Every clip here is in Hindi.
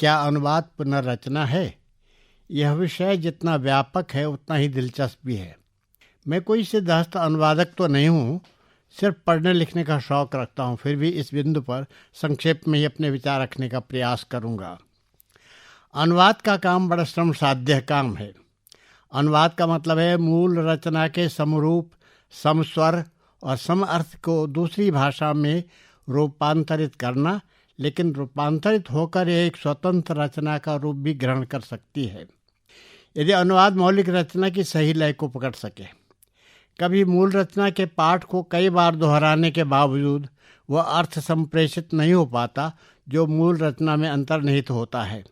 क्या अनुवाद पुनर्रचना है? यह विषय जितना व्यापक है उतना ही दिलचस्प भी है। मैं कोई सिद्धहस्त अनुवादक तो नहीं हूँ, सिर्फ पढ़ने लिखने का शौक़ रखता हूँ। फिर भी इस बिंदु पर संक्षेप में ही अपने विचार रखने का प्रयास करूँगा। अनुवाद का काम बड़ा श्रम साध्य काम है। अनुवाद का मतलब है मूल रचना के समरूप, समस्वर और सम अर्थ को दूसरी भाषा में रूपांतरित करना, लेकिन रूपांतरित होकर यह एक स्वतंत्र रचना का रूप भी ग्रहण कर सकती है यदि अनुवाद मौलिक रचना की सही लय को पकड़ सके। कभी मूल रचना के पाठ को कई बार दोहराने के बावजूद वह अर्थ संप्रेषित नहीं हो पाता जो मूल रचना में अंतर्निहित होता है।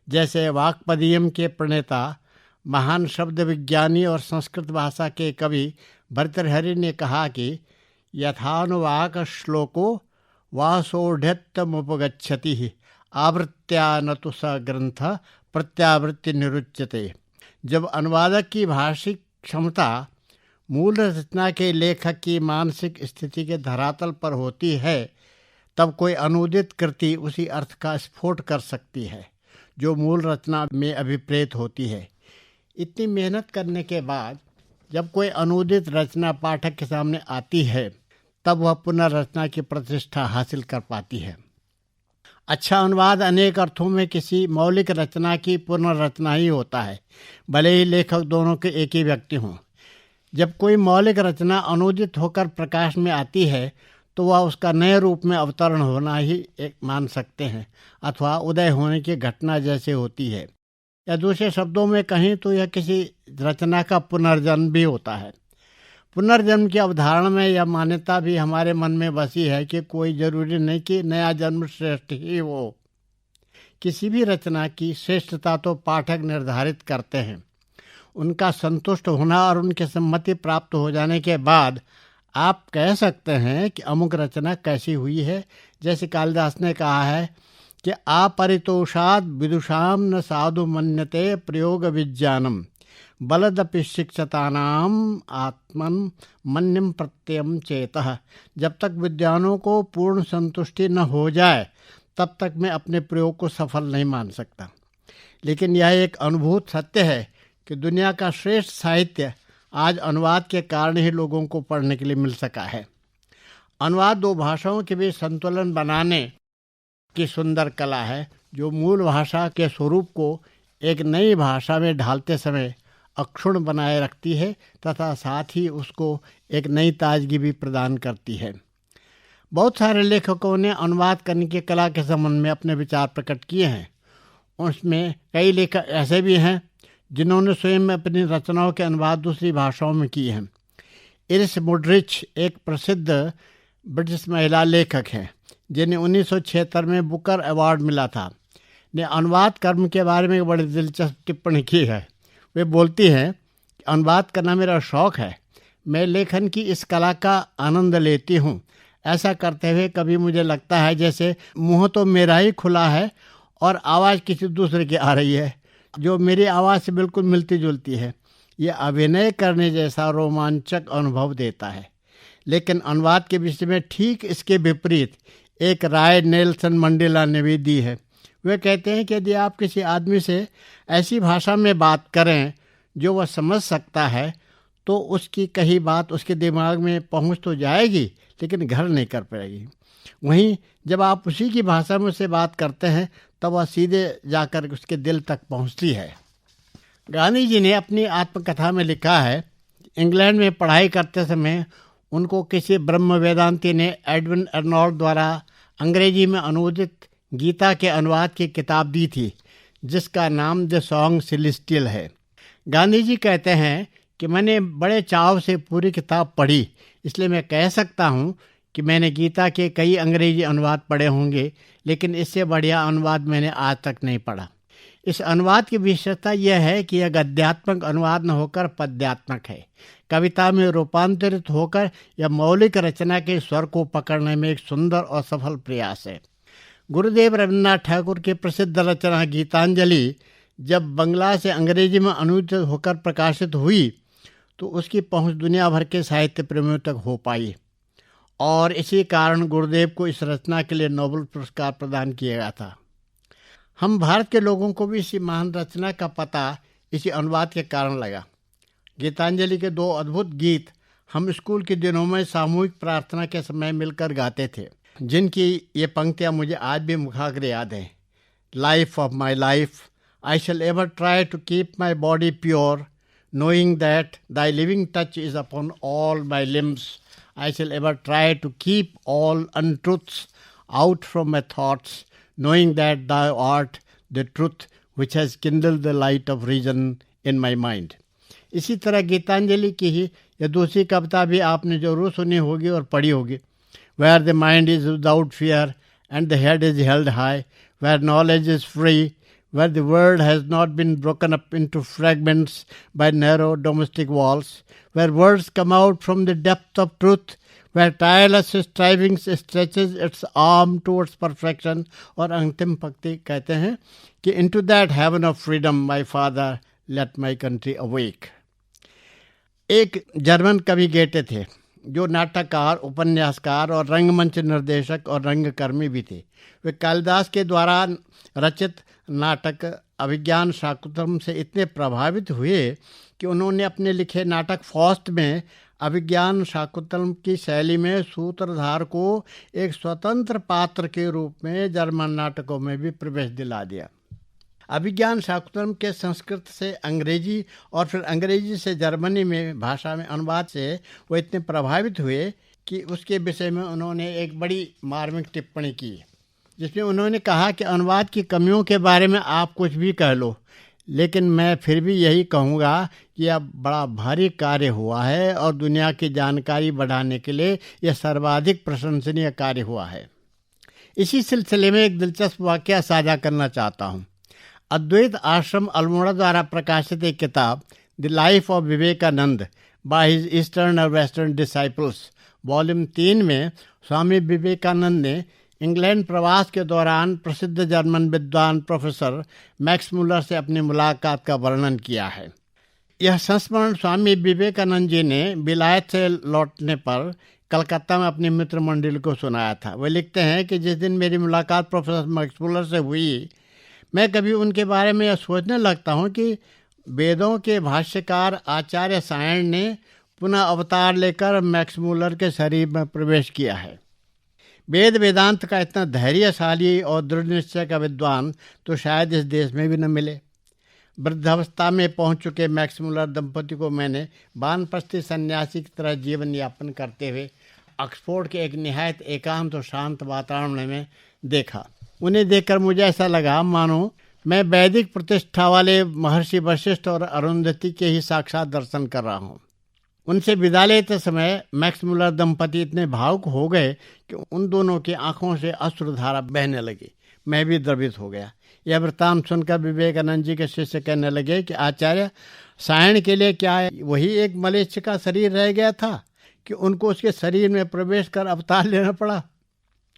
जैसे वाक्पदीयम के प्रणेता, महान शब्द विज्ञानी और संस्कृत भाषा के कवि भर्तृहरि ने कहा कि यथानुवाक श्लोको वासोढ़त्यमुपगच्छति आवृत्त्या न तो स ग्रंथ प्रत्यावृत्ति निरुच्यते। जब अनुवादक की भाषिक क्षमता मूल रचना के लेखक की मानसिक स्थिति के धरातल पर होती है, तब कोई अनुदित कृति उसी अर्थ का स्फोट कर सकती है जो मूल रचना में अभिप्रेत होती है। इतनी मेहनत करने के बाद जब कोई अनुदित रचना पाठक के सामने आती है, तब वह पुनर्रचना की प्रतिष्ठा हासिल कर पाती है। अच्छा अनुवाद अनेक अर्थों में किसी मौलिक रचना की पुनर्रचना ही होता है, भले ही लेखक दोनों के एक ही व्यक्ति हों। जब कोई मौलिक रचना अनुदित होकर प्रकाश में आती है तो वह उसका नए रूप में अवतरण होना ही एक मान सकते हैं, अथवा उदय होने की घटना जैसे होती है। या दूसरे शब्दों में कहें तो यह किसी रचना का पुनर्जन्म भी होता है। पुनर्जन्म की अवधारणा में यह मान्यता भी हमारे मन में बसी है कि कोई जरूरी नहीं कि नया जन्म श्रेष्ठ ही हो। किसी भी रचना की श्रेष्ठता तो पाठक निर्धारित करते हैं। उनका संतुष्ट होना और उनकी सम्मति प्राप्त हो जाने के बाद आप कह सकते हैं कि अमुक रचना कैसी हुई है। जैसे कालिदास ने कहा है कि आपरितोषाद विदुषाम न साधु मन्यते प्रयोग विज्ञानम बलदपि शिक्षतानाम आत्मन मन्यम प्रत्ययम चेतः। जब तक विद्वानों को पूर्ण संतुष्टि न हो जाए तब तक मैं अपने प्रयोग को सफल नहीं मान सकता। लेकिन यह एक अनुभूत सत्य है कि दुनिया का श्रेष्ठ साहित्य आज अनुवाद के कारण ही लोगों को पढ़ने के लिए मिल सका है। अनुवाद दो भाषाओं के बीच संतुलन बनाने की सुंदर कला है, जो मूल भाषा के स्वरूप को एक नई भाषा में ढालते समय अक्षुण्ण बनाए रखती है तथा साथ ही उसको एक नई ताजगी भी प्रदान करती है। बहुत सारे लेखकों ने अनुवाद करने की कला के संबंध में अपने विचार प्रकट किए हैं। उसमें कई लेखक ऐसे भी हैं जिन्होंने स्वयं अपनी रचनाओं के अनुवाद दूसरी भाषाओं में किए हैं। इरिस मुड्रिच एक प्रसिद्ध ब्रिटिश महिला लेखक हैं जिन्हें 1976 में बुकर अवार्ड मिला था, ने अनुवाद कर्म के बारे में बड़ी दिलचस्प टिप्पणी की है। वे बोलती हैं कि अनुवाद करना मेरा शौक़ है। मैं लेखन की इस कला का आनंद लेती हूँ। ऐसा करते हुए कभी मुझे लगता है जैसे मुँह तो मेरा ही खुला है और आवाज़ किसी दूसरे की आ रही है जो मेरी आवाज़ से बिल्कुल मिलती जुलती है। यह अभिनय करने जैसा रोमांचक अनुभव देता है। लेकिन अनुवाद के विषय में ठीक इसके विपरीत एक राय नेल्सन मंडेला ने भी दी है। वे कहते हैं कि यदि आप किसी आदमी से ऐसी भाषा में बात करें जो वह समझ सकता है तो उसकी कही बात उसके दिमाग में पहुंच तो जाएगी लेकिन घर नहीं कर पाएगी। वहीं जब आप उसी की भाषा में उससे बात करते हैं तब वह सीधे जाकर उसके दिल तक पहुंचती है। गांधी जी ने अपनी आत्मकथा में लिखा है, इंग्लैंड में पढ़ाई करते समय उनको किसी ब्रह्म वेदांती ने एडविन अर्नोल्ड द्वारा अंग्रेजी में अनुवादित गीता के अनुवाद की किताब दी थी जिसका नाम द सॉन्ग सेलेस्टियल है। गांधी जी कहते हैं कि मैंने बड़े चाव से पूरी किताब पढ़ी, इसलिए मैं कह सकता हूँ कि मैंने गीता के कई अंग्रेजी अनुवाद पढ़े होंगे, लेकिन इससे बढ़िया अनुवाद मैंने आज तक नहीं पढ़ा। इस अनुवाद की विशेषता यह है कि यह गद्यात्मक अनुवाद न होकर पद्यात्मक है। कविता में रूपांतरित होकर यह मौलिक रचना के स्वर को पकड़ने में एक सुंदर और सफल प्रयास है। गुरुदेव रवींद्रनाथ ठाकुर की प्रसिद्ध रचना गीतांजलि जब बंगला से अंग्रेजी में अनुवादित होकर प्रकाशित हुई तो उसकी पहुंच दुनिया भर के साहित्य प्रेमियों तक हो पाई और इसी कारण गुरुदेव को इस रचना के लिए नोबेल पुरस्कार प्रदान किया गया था। हम भारत के लोगों को भी इसी महान रचना का पता इसी अनुवाद के कारण लगा। गीतांजलि के 2 अद्भुत गीत हम स्कूल के दिनों में सामूहिक प्रार्थना के समय मिलकर गाते थे, जिनकी ये पंक्तियाँ मुझे आज भी मुखाग्र याद हैं। Life of my life, I shall ever try to keep my body pure, knowing that thy living touch is upon all my limbs. I shall ever try to keep all untruths out from my thoughts, knowing that thou art the truth which has kindled the light of reason in my mind. इसी तरह गीतांजलि की ही यह दूसरी कविता भी आपने जरूर सुनी होगी और पढ़ी होगी। Where the mind is without fear and the head is held high, where knowledge is free, where the world has not been broken up into fragments by narrow domestic walls, where words come out from the depth of truth, where tireless striving stretches its arm towards perfection. और अंतिम पंक्ति कहते हैं कि into that heaven of freedom, my father, let my country awake. एक जर्मन कवि गेटे थे, जो नाटककार, उपन्यासकार और रंगमंच निर्देशक और रंगकर्मी भी थे। वे कालिदास के द्वारा रचित नाटक अभिज्ञान शाकुंतलम से इतने प्रभावित हुए कि उन्होंने अपने लिखे नाटक फॉस्ट में अभिज्ञान शाकुंतलम की शैली में सूत्रधार को एक स्वतंत्र पात्र के रूप में जर्मन नाटकों में भी प्रवेश दिला दिया। अभिज्ञान शाकुंतलम के संस्कृत से अंग्रेजी और फिर अंग्रेजी से जर्मनी में भाषा में अनुवाद से वो इतने प्रभावित हुए कि उसके विषय में उन्होंने एक बड़ी मार्मिक टिप्पणी की, जिसमें उन्होंने कहा कि अनुवाद की कमियों के बारे में आप कुछ भी कह लो, लेकिन मैं फिर भी यही कहूँगा कि यह बड़ा भारी कार्य हुआ है और दुनिया की जानकारी बढ़ाने के लिए यह सर्वाधिक प्रशंसनीय कार्य हुआ है। इसी सिलसिले में एक दिलचस्प वाक़या साझा करना चाहता हूँ। अद्वैत आश्रम अल्मोड़ा द्वारा प्रकाशित एक किताब the life of Vivekananda by his eastern और वेस्टर्न डिसाइपल्स वॉल्यूम 3 में स्वामी विवेकानंद ने इंग्लैंड प्रवास के दौरान प्रसिद्ध जर्मन विद्वान प्रोफेसर मैक्स मुलर से अपनी मुलाकात का वर्णन किया है। यह संस्मरण स्वामी विवेकानंद जी ने विलायत से लौटने पर कलकत्ता में अपनी मित्र मंडली को सुनाया था। वे लिखते हैं कि जिस दिन मेरी मुलाकात प्रोफेसर मैक्स मुलर से हुई, मैं कभी उनके बारे में यह सोचने लगता हूँ कि वेदों के भाष्यकार आचार्य सायण ने पुनः अवतार लेकर मैक्स मुलर के शरीर में प्रवेश किया है। वेद वेदांत का इतना धैर्यशाली और दृढ़ निश्चय का विद्वान तो शायद इस देश में भी न मिले। वृद्धावस्था में पहुंच चुके मैक्स मुलर दंपति को मैंने वानप्रस्थी सन्यासी की तरह जीवन यापन करते हुए ऑक्सफोर्ड के एक निहायत एकांत और शांत वातावरण में देखा। उन्हें देखकर मुझे ऐसा लगा मानो मैं वैदिक प्रतिष्ठा वाले महर्षि वशिष्ठ और अरुंधति के ही साक्षात दर्शन कर रहा हूँ। उनसे विदा लेते समय मैक्स मुलर दंपति इतने भावुक हो गए कि उन दोनों की आंखों से अश्रुधारा बहने लगी। मैं भी द्रवित हो गया। यह वृत्तांत सुनकर विवेकानंद जी के शिष्य कहने लगे कि आचार्य, सायण के लिए क्या वही एक मलेच्छ का शरीर रह गया था कि उनको उसके शरीर में प्रवेश कर अवतार लेना पड़ा।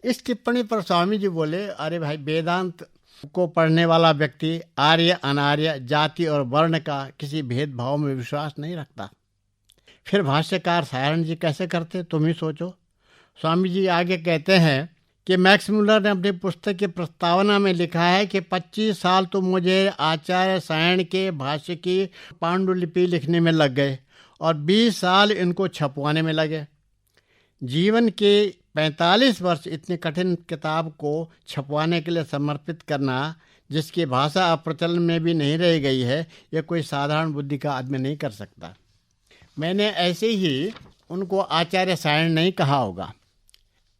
इस टिप्पणी पर स्वामी जी बोले, अरे भाई, वेदांत को पढ़ने वाला व्यक्ति आर्य अनार्य जाति और वर्ण का किसी भेदभाव में विश्वास नहीं रखता। फिर भाष्यकार सायण जी कैसे करते, तुम ही सोचो। स्वामी जी आगे कहते हैं कि मैक्स मुलर ने अपनी पुस्तक की प्रस्तावना में लिखा है कि 25 साल तो मुझे आचार्य सायण के भाष्य की पांडुलिपि लिखने में लग गए और 20 साल इनको छपवाने में लगे। जीवन के 45 वर्ष इतनी कठिन किताब को छपवाने के लिए समर्पित करना, जिसकी भाषा अब प्रचलन में भी नहीं रह गई है, यह कोई साधारण बुद्धि का आदमी नहीं कर सकता। मैंने ऐसे ही उनको आचार्य सायण नहीं कहा होगा।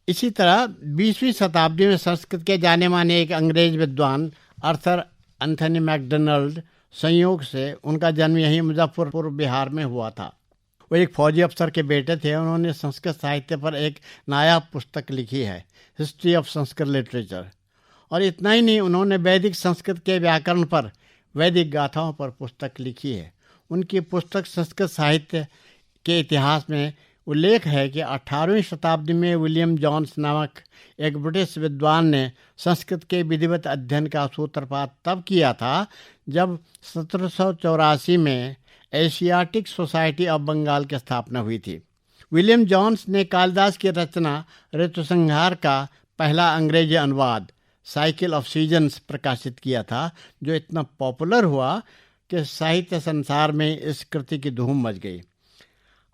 इसी तरह 20वीं शताब्दी में संस्कृत के जाने माने एक अंग्रेज विद्वान आर्थर एंथनी मैकडोनाल्ड, संयोग से उनका जन्म यहीं मुजफ्फरपुर बिहार में हुआ था। वो एक फौजी अफसर के बेटे थे। उन्होंने संस्कृत साहित्य पर एक नायाब पुस्तक लिखी है, हिस्ट्री ऑफ संस्कृत लिटरेचर। और इतना ही नहीं, उन्होंने वैदिक संस्कृत के व्याकरण पर, वैदिक गाथाओं पर पुस्तक लिखी है। उनकी पुस्तक संस्कृत साहित्य के इतिहास में उल्लेख है कि 18वीं शताब्दी में विलियम जॉन्स नामक एक ब्रिटिश विद्वान ने संस्कृत के विधिवत अध्ययन का सूत्रपात तब किया था जब 1784 में एशियाटिक सोसाइटी ऑफ बंगाल की स्थापना हुई थी। विलियम जॉन्स ने कालिदास की रचना ऋतुसंहार का पहला अंग्रेजी अनुवाद साइकिल ऑफ सीजन्स प्रकाशित किया था, जो इतना पॉपुलर हुआ कि साहित्य संसार में इस कृति की धूम मच गई।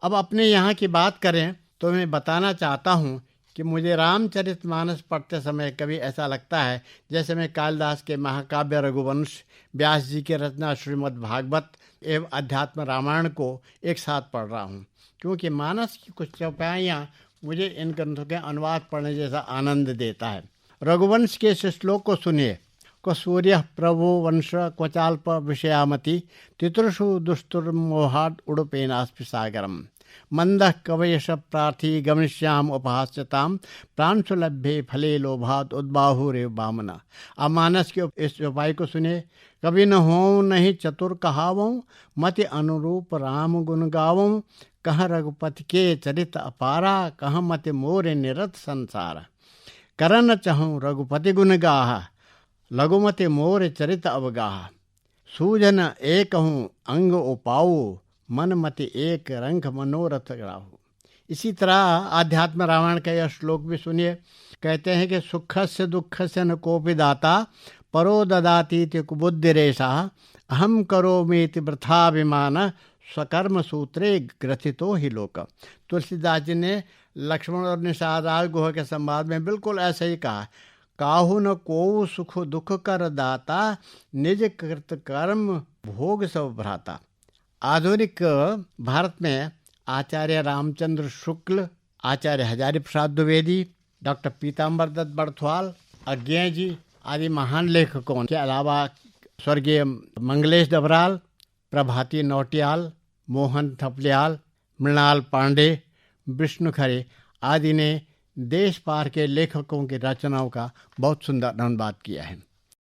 अब अपने यहाँ की बात करें तो मैं बताना चाहता हूँ कि मुझे रामचरितमानस पढ़ते समय कभी ऐसा लगता है जैसे मैं कालिदास के महाकाव्य रघुवंश, व्यास जी की रचना श्रीमद् भागवत एवं अध्यात्म रामायण को एक साथ पढ़ रहा हूँ, क्योंकि मानस की कुछ चौपाइयाँ मुझे इन ग्रंथों के अनुवाद पढ़ने जैसा आनंद देता है। रघुवंश के इस श्लोक को सुनिए। को सूर्य प्रभु वंश क्वचाल्प विषयामति तितृषु दुष्टुर्मोहाद उडुपेनास्पि सागरम मंदः कवयश प्रार्थी गमनिष्याम उपहास्यताम प्रांशुलभ्ये फले लोभात उद्बाहुरेव वामना। अब मानस के इस चौपाई को सुनिए। कभी न हो नहीं चतुर कहावों, मति अनुरूप राम गुण गावों, कह रघुपति के चरित अपारा, कह मति मोरे निरत संसार। करन चहूँ रघुपति गुण गाह, लघुमति मोर चरित अवगाह। सूझन एक हूँ अंग उपाऊ, मन मति एक रंग मनोरथ राहु। इसी तरह आध्यात्म रामायण का यह श्लोक भी सुनिए। कहते हैं कि सुखस्य दुःखस्य न कोपि दाता, परो ददातीति कुबुद्धिरेशा, अहम करोमीति वृथाभिमान, स्वकर्म सूत्रे ग्रथितो ही लोक। तुलसीदास जी ने लक्ष्मण और निषाद गुह के संवाद में बिल्कुल ऐसे ही कहा, काहू न को सुख दुख कर दाता, निज कृत कर्म भोग सब भ्राता। आधुनिक भारत में आचार्य रामचंद्र शुक्ल, आचार्य हजारी प्रसाद द्विवेदी, डॉक्टर पीताम्बर दत्त बड़थवाल, अज्ञेय जी आदि महान लेखकों के अलावा स्वर्गीय मंगलेश डबराल, प्रभाती नौटियाल, मोहन थपलियाल, मृणाल पांडे, विष्णु खरे आदि ने देश पार के लेखकों की रचनाओं का बहुत सुंदर अनुवाद किया है।